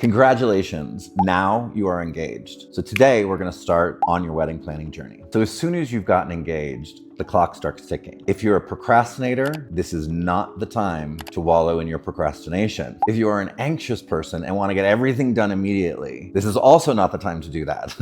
Congratulations, now you are engaged. So today we're gonna start on your wedding planning journey. So as soon as you've gotten engaged, the clock starts ticking. If you're a procrastinator, this is not the time to wallow in your procrastination. If you are an anxious person and want to get everything done immediately, this is also not the time to do that.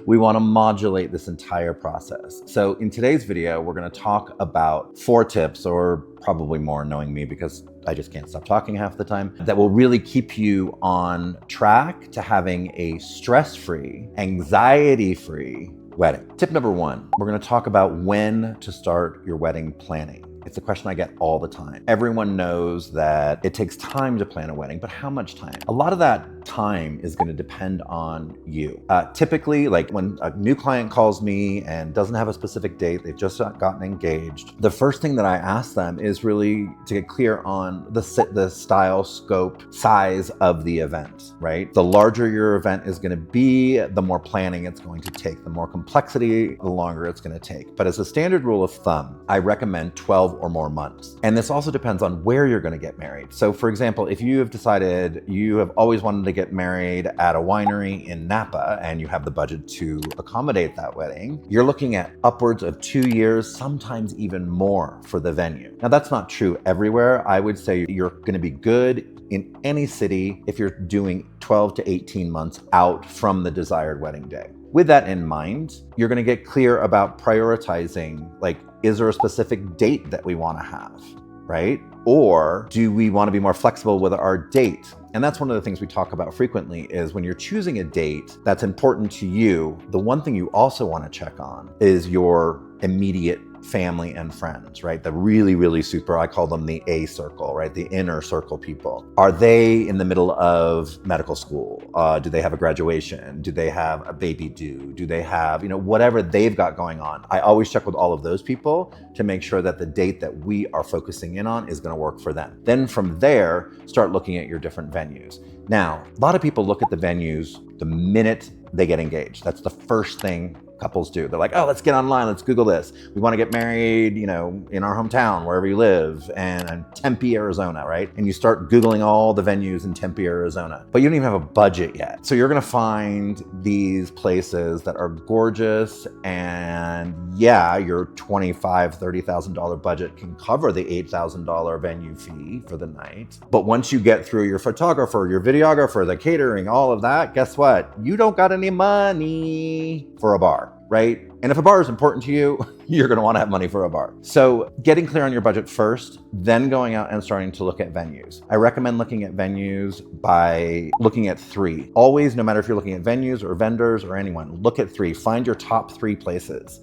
We want to modulate this entire process. So in today's video, we're going to talk about 4 tips, or probably more knowing me because I just can't stop talking half the time, that will really keep you on track to having a stress-free, anxiety-free wedding. Tip number 1, we're going to talk about when to start your wedding planning. It's a question I get all the time. Everyone knows that it takes time to plan a wedding, but how much time? A lot of that time is going to depend on you. Typically, like when a new client calls me and doesn't have a specific date, they've just gotten engaged, the first thing that I ask them is really to get clear on the style, scope, size of the event, right? The larger your event is going to be, the more planning it's going to take. The more complexity, the longer it's going to take. But as a standard rule of thumb, I recommend 12 or more months. And this also depends on where you're going to get married. So for example, if you have decided you have always wanted to get married at a winery in Napa and you have the budget to accommodate that wedding, you're looking at upwards of 2 years, sometimes even more for the venue. Now that's not true everywhere. I would say you're going to be good in any city if you're doing 12 to 18 months out from the desired wedding day. With that in mind, you're going to get clear about prioritizing, like, is there a specific date that we want to have, right? Or do we want to be more flexible with our date? And that's one of the things we talk about frequently is when you're choosing a date that's important to you, the one thing you also want to check on is your immediate family and friends, right? The really, really super, I call them the A circle, right? The inner circle people. Are they in the middle of medical school? Do they have a graduation? Do they have a baby due? Do they have, whatever they've got going on? I always check with all of those people to make sure that the date that we are focusing in on is going to work for them. Then from there, start looking at your different venues. Now, a lot of people look at the venues the minute they get engaged. That's the first thing couples do. They're like, oh, let's get online, let's Google this. We want to get married, in our hometown, wherever you live, and in Tempe, Arizona, right? And you start Googling all the venues in Tempe, Arizona, but you don't even have a budget yet. So you're going to find these places that are gorgeous, and yeah, your $25,000, $30,000 budget can cover the $8,000 venue fee for the night. But once you get through your photographer, your videographer, the catering, all of that, guess what? You don't got any money for a bar, right? And if a bar is important to you, you're going to want to have money for a bar. So getting clear on your budget first, then going out and starting to look at venues. I recommend looking at venues by looking at 3. Always, no matter if you're looking at venues or vendors or anyone, look at 3. Find your top 3 places.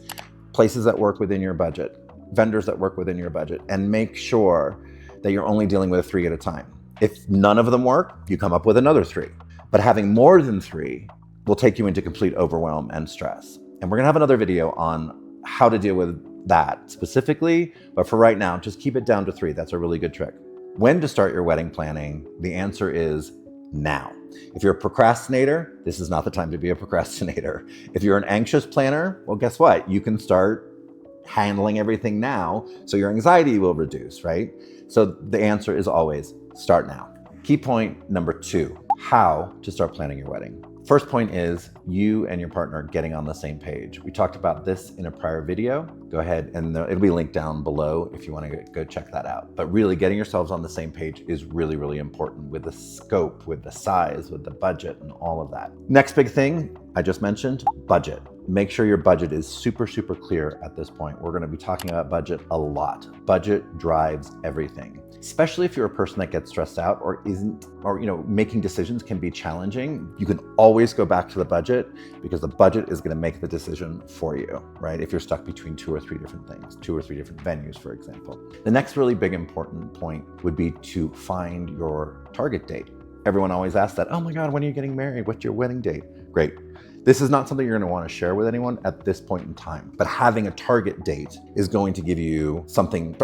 Places that work within your budget, vendors that work within your budget, and make sure that you're only dealing with 3 at a time. If none of them work, you come up with another 3. But having more than 3 will take you into complete overwhelm and stress. And we're gonna have another video on how to deal with that specifically, but for right now, just keep it down to 3. That's a really good trick. When to start your wedding planning? The answer is now. If you're a procrastinator, this is not the time to be a procrastinator. If you're an anxious planner, well, guess what? You can start handling everything now, so your anxiety will reduce, right? So the answer is always start now. Key point number 2, how to start planning your wedding. First point is you and your partner getting on the same page. We talked about this in a prior video. Go ahead and it'll be linked down below if you want to go check that out. But really getting yourselves on the same page is really, really important with the scope, with the size, with the budget and all of that. Next big thing I just mentioned, budget. Make sure your budget is super, super clear at this point. We're going to be talking about budget a lot. Budget drives everything, especially if you're a person that gets stressed out or making decisions can be challenging. You can always go back to the budget because the budget is going to make the decision for you, right? If you're stuck between 2 or 3 different things, 2 or 3 different venues, for example. The next really big important point would be to find your target date. Everyone always asks that, oh my God, when are you getting married? What's your wedding date? Great. This is not something you're going to want to share with anyone at this point in time, but having a target date is going to give you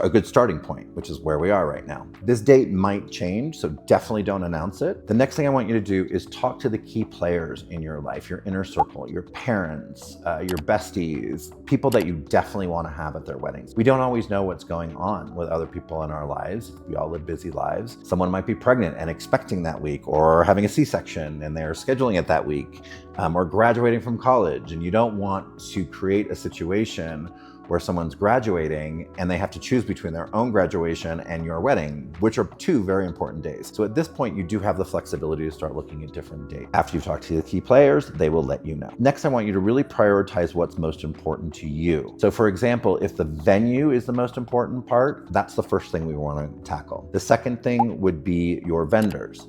a good starting point, which is where we are right now. This date might change, so definitely don't announce it. The next thing I want you to do is talk to the key players in your life, your inner circle, your parents, your besties, people that you definitely want to have at their weddings. We don't always know what's going on with other people in our lives. We all live busy lives. Someone might be pregnant and expecting that week, or having a C-section and they're scheduling it that week, or graduating from college, and you don't want to create a situation where someone's graduating and they have to choose between their own graduation and your wedding, which are two very important days. So at this point, you do have the flexibility to start looking at different dates. After you've talked to the key players, they will let you know. Next, I want you to really prioritize what's most important to you. So for example, if the venue is the most important part, that's the first thing we want to tackle. The second thing would be your vendors.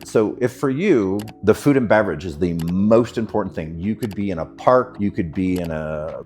So if for you, the food and beverage is the most important thing, you could be in a park, you could be in a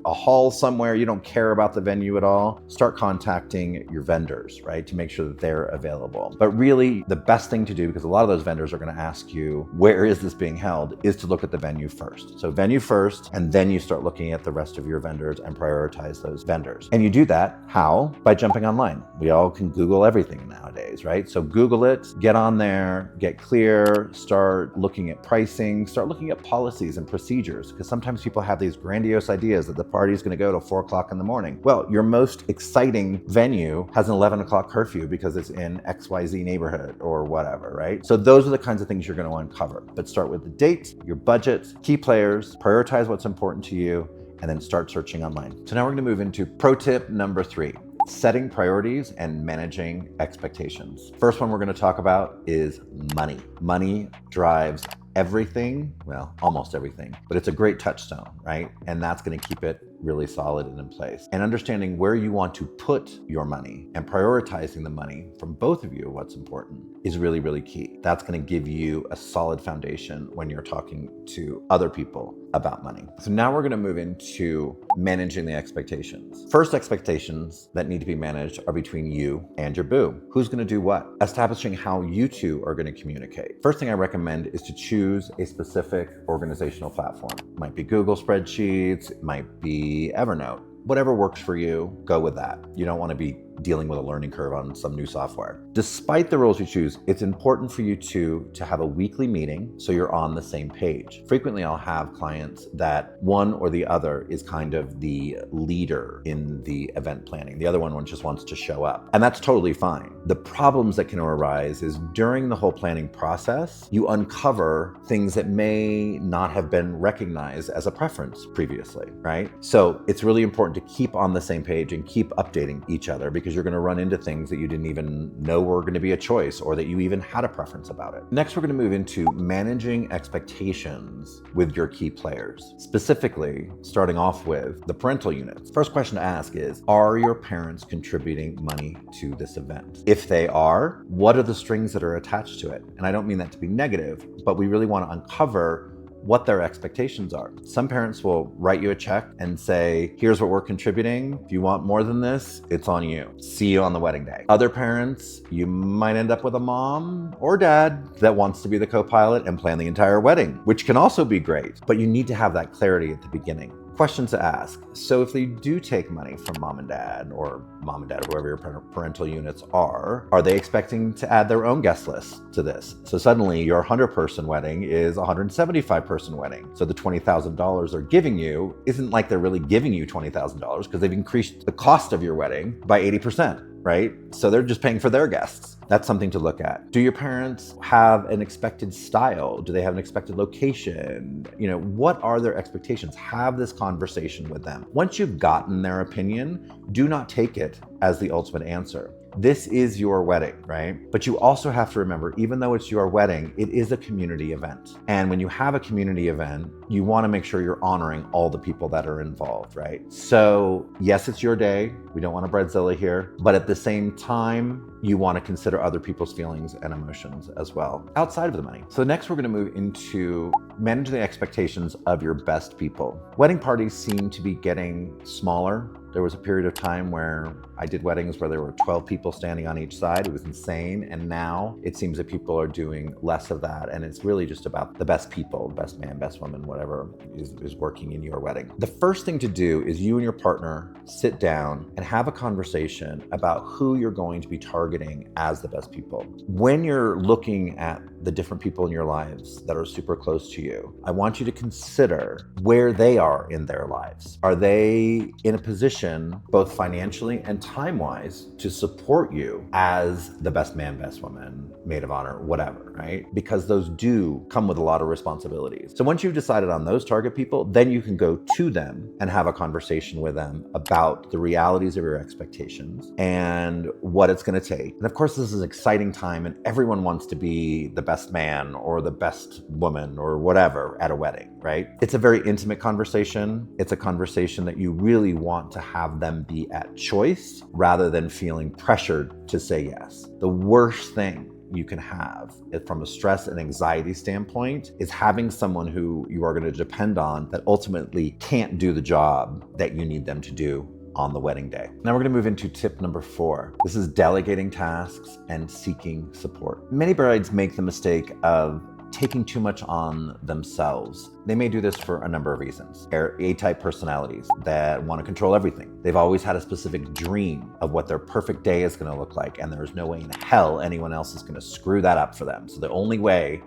hall somewhere, you don't care about the venue at all, start contacting your vendors, right, to make sure that they're available. But really, the best thing to do, because a lot of those vendors are going to ask you, where is this being held, is to look at the venue first. So venue first, and then you start looking at the rest of your vendors and prioritize those vendors. And you do that, how? By jumping online. We all can Google everything nowadays, right? So Google it, get on there, get clear, start looking at pricing, start looking at policies and procedures, because sometimes people have these grandiose ideas that the party is going to go to 4 o'clock in the morning. Well, your most exciting venue has an 11 o'clock curfew because it's in XYZ neighborhood or whatever, right? So those are the kinds of things you're going to uncover. But start with the date, your budget, key players, prioritize what's important to you, and then start searching online. So now we're going to move into pro tip number 3. Setting priorities and managing expectations. First one we're going to talk about is money. Money drives everything, well, almost everything, but it's a great touchstone, right? And that's going to keep it really solid and in place. And understanding where you want to put your money and prioritizing the money from both of you, what's important, is really, really key. That's going to give you a solid foundation when you're talking to other people about money. So now we're going to move into managing the expectations. First, expectations that need to be managed are between you and your boo. Who's going to do what? Establishing how you two are going to communicate. First thing I recommend is to choose a specific organizational platform. It might be Google Spreadsheets, it might be Evernote. Whatever works for you, go with that. You don't want to be dealing with a learning curve on some new software. Despite the rules you choose, it's important for you to have a weekly meeting so you're on the same page. Frequently, I'll have clients that one or the other is kind of the leader in the event planning. The other one just wants to show up. And that's totally fine. The problems that can arise is during the whole planning process, you uncover things that may not have been recognized as a preference previously, right? So it's really important to keep on the same page and keep updating each other, because you're going to run into things that you didn't even know were going to be a choice or that you even had a preference about it. Next, we're going to move into managing expectations with your key players, specifically starting off with the parental units. First question to ask is, are your parents contributing money to this event? If they are, what are the strings that are attached to it? And I don't mean that to be negative, but we really want to uncover what their expectations are. Some parents will write you a check and say, here's what we're contributing. If you want more than this, it's on you. See you on the wedding day. Other parents, you might end up with a mom or dad that wants to be the co-pilot and plan the entire wedding, which can also be great, but you need to have that clarity at the beginning. Questions to ask. So if they do take money from mom and dad, or whoever your parental units are they expecting to add their own guest list to this? So suddenly your 100-person wedding is a 175-person wedding. So the $20,000 they're giving you isn't like they're really giving you $20,000, because they've increased the cost of your wedding by 80%. Right? So they're just paying for their guests. That's something to look at. Do your parents have an expected style? Do they have an expected location? What are their expectations? Have this conversation with them. Once you've gotten their opinion, do not take it as the ultimate answer. This is your wedding, right? But you also have to remember, even though it's your wedding, it is a community event. And when you have a community event, you want to make sure you're honoring all the people that are involved, right? So yes, it's your day. We don't want a bridezilla here, but at the same time, you want to consider other people's feelings and emotions as well, outside of the money. So next we're going to move into managing the expectations of your best people. Wedding parties seem to be getting smaller. There was a period of time where I did weddings where there were 12 people standing on each side. It was insane. And now it seems that people are doing less of that. And it's really just about the best people, best man, best woman, whatever is working in your wedding. The first thing to do is you and your partner sit down and have a conversation about who you're going to be targeting as the best people. When you're looking at the different people in your lives that are super close to you, I want you to consider where they are in their lives. Are they in a position, both financially and time-wise, to support you as the best man, best woman, maid of honor, whatever, right? Because those do come with a lot of responsibilities. So once you've decided on those target people, then you can go to them and have a conversation with them about the realities of your expectations and what it's going to take. And of course, this is an exciting time and everyone wants to be the best man or the best woman or whatever at a wedding, right? It's a very intimate conversation. It's a conversation that you really want to have them be at choice rather than feeling pressured to say yes. The worst thing you can have from a stress and anxiety standpoint is having someone who you are going to depend on that ultimately can't do the job that you need them to do on the wedding day. Now we're going to move into tip number 4. This is delegating tasks and seeking support. Many brides make the mistake of taking too much on themselves. They may do this for a number of reasons. They're A-type personalities that want to control everything. They've always had a specific dream of what their perfect day is going to look like, and there's no way in hell anyone else is going to screw that up for them. So the only way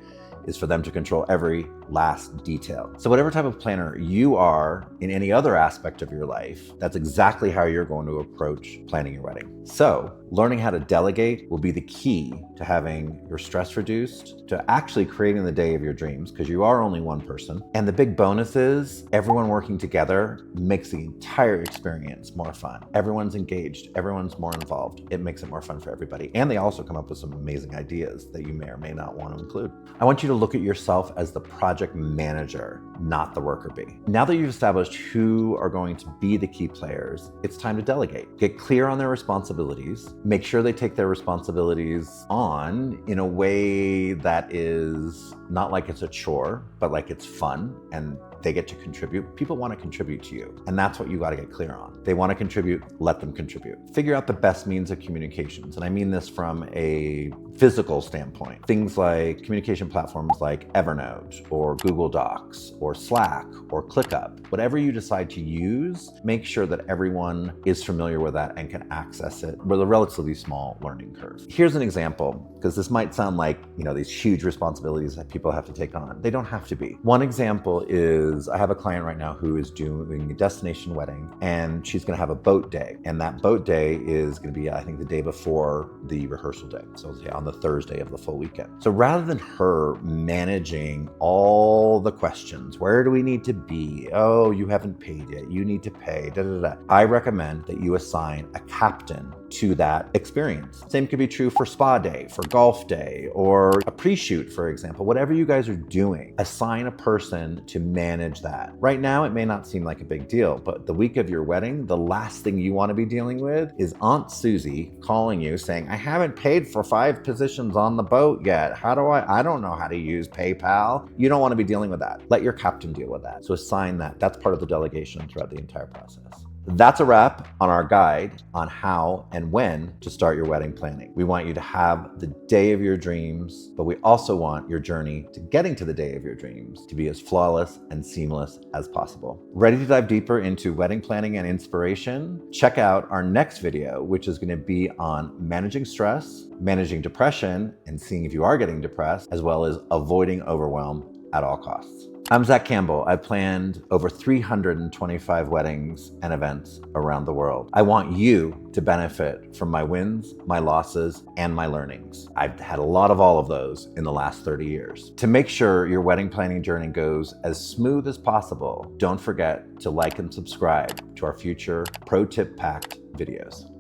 is for them to control every last detail. So whatever type of planner you are in any other aspect of your life, that's exactly how you're going to approach planning your wedding. So learning how to delegate will be the key to having your stress reduced, to actually creating the day of your dreams, because you are only one person. And the big bonus is everyone working together makes the entire experience more fun. Everyone's engaged, everyone's more involved. It makes it more fun for everybody. And they also come up with some amazing ideas that you may or may not want to include. I want you to look at yourself as the project manager, not the worker bee. Now that you've established who are going to be the key players, it's time to delegate. Get clear on their responsibilities. Make sure they take their responsibilities on in a way that is not like it's a chore, but like it's fun and they get to contribute. People want to contribute to you, and that's what you got to get clear on. They want to contribute, let them contribute. Figure out the best means of communications, and I mean this from a physical standpoint. Things like communication platforms like Evernote or Google Docs or Slack or ClickUp. Whatever you decide to use, make sure that everyone is familiar with that and can access it with a relatively small learning curve. Here's an example, because this might sound like, these huge responsibilities that people have to take on. They don't have to be. One example is I have a client right now who is doing a destination wedding, and she's going to have a boat day. And that boat day is going to be, I think, the day before the rehearsal day. So on the Thursday of the full weekend. So rather than her managing all the questions, where do we need to be? Oh, you haven't paid yet. You need to pay. I recommend that you assign a captain to that experience. Same could be true for spa day, for golf day, or a pre-shoot, for example. Whatever you guys are doing, assign a person to manage that. Right now, it may not seem like a big deal, but the week of your wedding, the last thing you want to be dealing with is Aunt Susie calling you saying, I haven't paid for 5 positions on the boat yet. How do I don't know how to use PayPal. You don't want to be dealing with that. Let your captain deal with that. So assign that. That's part of the delegation throughout the entire process. That's a wrap on our guide on how and when to start your wedding planning. We want you to have the day of your dreams, but we also want your journey to getting to the day of your dreams to be as flawless and seamless as possible. Ready to dive deeper into wedding planning and inspiration? Check out our next video, which is going to be on managing stress, managing depression, and seeing if you are getting depressed, as well as avoiding overwhelm at all costs. I'm Zach Campbell. I've planned over 325 weddings and events around the world. I want you to benefit from my wins, my losses, and my learnings. I've had a lot of all of those in the last 30 years. To make sure your wedding planning journey goes as smooth as possible, don't forget to like and subscribe to our future pro tip packed videos.